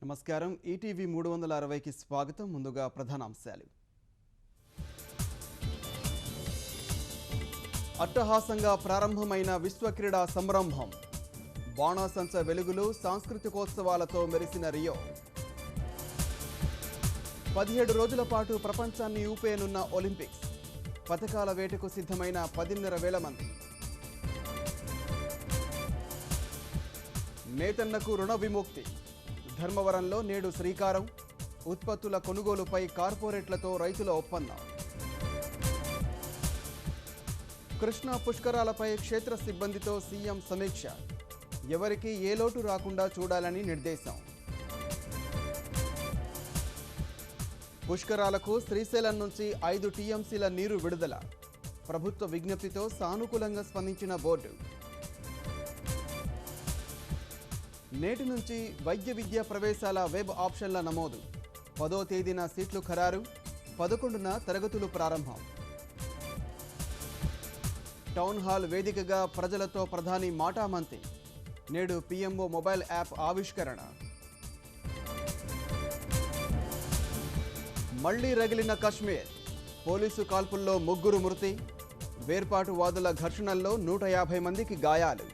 నమస్కారం ఈటీవీ 360కి స్వాగతం. ముందుగా ప్రధానాంశాలు. అట్టహాసంగా ప్రారంభమైన విశ్వ క్రీడా సంరంభం. బాణాసంచ వెలుగులు, సాంస్కృతికోత్సవాలతో మెరిసిన రియో. 17 రోజుల పాటు ప్రపంచాన్ని ఊపేయనున్న ఒలింపిక్స్. పథకాల వేటకు సిద్ధమైన 10,500 మంది. నేతన్నకు రుణ విముక్తి. ధర్మవరంలో నేడు శ్రీకారం. ఉత్పత్తుల కొనుగోలుపై కార్పొరేట్లతో రైతుల ఒప్పందం. కృష్ణా పుష్కరాలపై క్షేత్ర సిబ్బందితో సీఎం సమీక్ష. ఎవరికీ ఏ లోటు రాకుండా చూడాలని నిర్దేశం. పుష్కరాలకు శ్రీశైలం నుంచి 5 టీఎంసీల నీరు విడుదల. ప్రభుత్వ విజ్ఞప్తితో సానుకూలంగా స్పందించిన బోర్డు. నేటి నుంచి వైద్య విద్యా ప్రవేశాల వెబ్ ఆప్షన్ల నమోదు. 10వ తేదీన సీట్లు ఖరారు. 11న తరగతులు ప్రారంభం. టౌన్ హాల్ వేదికగా ప్రజలతో ప్రధాని మాటామంతి. నేడు పీఎంఓ మొబైల్ యాప్ ఆవిష్కరణ. మళ్లీ రగిలిన కశ్మీర్. పోలీసు కాల్పుల్లో 3 మృతి. వేర్పాటువాదుల ఘర్షణల్లో 150 మందికి గాయాలు.